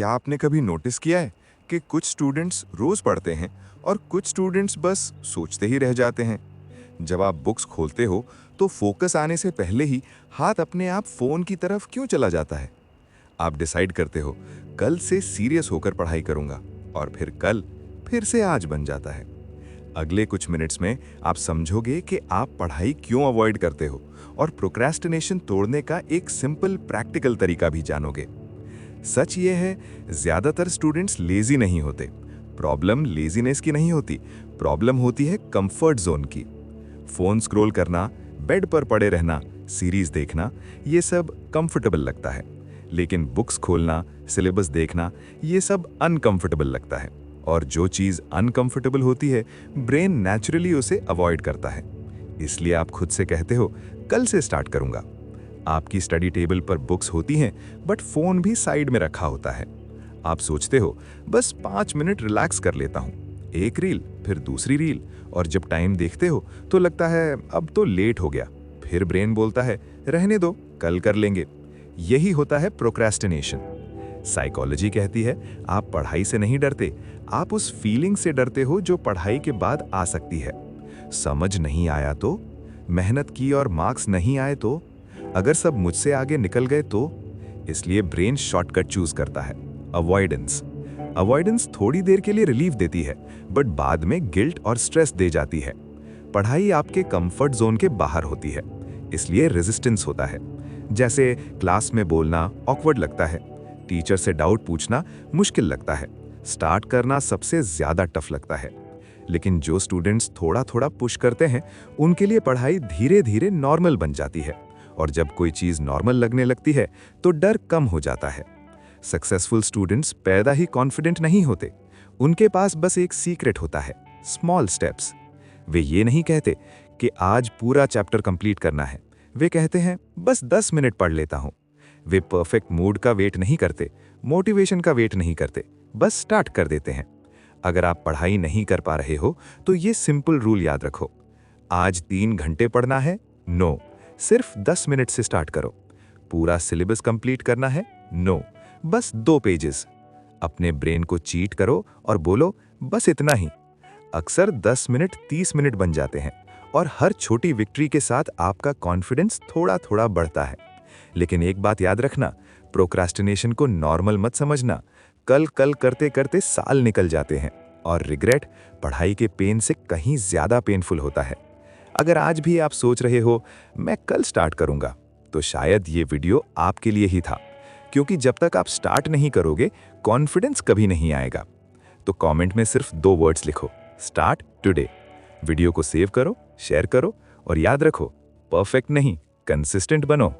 क्या आपने कभी नोटिस किया है कि कुछ स्टूडेंट्स रोज पढ़ते हैं और कुछ स्टूडेंट्स बस सोचते ही रह जाते हैं। जब आप बुक्स खोलते हो तो फोकस आने से पहले ही हाथ अपने आप फोन की तरफ क्यों चला जाता है? आप डिसाइड करते हो कल से सीरियस होकर पढ़ाई करूंगा, और फिर कल फिर से आज बन जाता है। अगले कुछ मिनट्स में आप समझोगे कि आप पढ़ाई क्यों अवॉइड करते हो, और प्रोक्रेस्टिनेशन तोड़ने का एक सिंपल प्रैक्टिकल तरीका भी जानोगे। सच ये है, ज्यादातर स्टूडेंट्स लेजी नहीं होते। प्रॉब्लम लेजीनेस की नहीं होती, प्रॉब्लम होती है कंफर्ट जोन की। फोन स्क्रॉल करना, बेड पर पड़े रहना, सीरीज देखना, ये सब कंफर्टेबल लगता है। लेकिन बुक्स खोलना, सिलेबस देखना, ये सब अनकंफर्टेबल लगता है। और जो चीज़ अनकंफर्टेबल होती है, ब्रेन नेचुरली उसे अवॉइड करता है। इसलिए आप खुद से कहते हो कल से स्टार्ट करूंगा। आपकी स्टडी टेबल पर बुक्स होती हैं, बट फोन भी साइड में रखा होता है। आप सोचते हो बस 5 मिनट रिलैक्स कर लेता हूं, एक रील फिर दूसरी रील, और जब टाइम देखते हो तो लगता है अब तो लेट हो गया। फिर ब्रेन बोलता है रहने दो, कल कर लेंगे। यही होता है प्रोक्रेस्टिनेशन। साइकोलॉजी कहती है आप पढ़ाई से नहीं डरते, आप उस फीलिंग से डरते हो जो पढ़ाई के बाद आ सकती है। समझ नहीं आया तो, मेहनत की और मार्क्स नहीं आए तो, अगर सब मुझसे आगे निकल गए तो। इसलिए ब्रेन शॉर्टकट चूज करता है, अवॉइडेंस। अवॉइडेंस थोड़ी देर के लिए रिलीफ देती है, बट बाद में गिल्ट और स्ट्रेस दे जाती है। पढ़ाई आपके कंफर्ट जोन के बाहर होती है, इसलिए रेजिस्टेंस होता है। जैसे क्लास में बोलना ऑकवर्ड लगता है, टीचर से डाउट पूछना मुश्किल लगता है, स्टार्ट करना सबसे ज्यादा टफ लगता है। लेकिन जो स्टूडेंट्स थोड़ा थोड़ा पुश करते हैं, उनके लिए पढ़ाई धीरे धीरे नॉर्मल बन जाती है। और जब कोई चीज नॉर्मल लगने लगती है तो डर कम हो जाता है। सक्सेसफुल स्टूडेंट्स पैदा ही कॉन्फिडेंट नहीं होते, उनके पास बस एक सीक्रेट होता है, स्मॉल स्टेप्स। वे ये नहीं कहते कि आज पूरा चैप्टर कंप्लीट करना है, वे कहते हैं बस 10 मिनट पढ़ लेता हूं। वे परफेक्ट मूड का वेट नहीं करते, मोटिवेशन का वेट नहीं करते, बस स्टार्ट कर देते हैं। अगर आप पढ़ाई नहीं कर पा रहे हो तो ये सिंपल रूल याद रखो, आज 3 घंटे पढ़ना है, नो, सिर्फ 10 मिनट से स्टार्ट करो। पूरा सिलेबस कंप्लीट करना है, नो, बस 2 पेजेस। अपने ब्रेन को चीट करो और बोलो बस इतना ही। अक्सर 10 मिनट 30 मिनट बन जाते हैं, और हर छोटी विक्ट्री के साथ आपका कॉन्फिडेंस थोड़ा थोड़ा बढ़ता है। लेकिन एक बात याद रखना, प्रोक्रास्टिनेशन को नॉर्मल मत समझना। कल कल करते करते साल निकल जाते हैं, और रिग्रेट पढ़ाई के पेन से कहीं ज्यादा पेनफुल होता है। अगर आज भी आप सोच रहे हो मैं कल स्टार्ट करूंगा, तो शायद ये वीडियो आपके लिए ही था। क्योंकि जब तक आप स्टार्ट नहीं करोगे, कॉन्फिडेंस कभी नहीं आएगा। तो कमेंट में सिर्फ 2 वर्ड्स लिखो, स्टार्ट टुडे। वीडियो को सेव करो, शेयर करो, और याद रखो, परफेक्ट नहीं, कंसिस्टेंट बनो।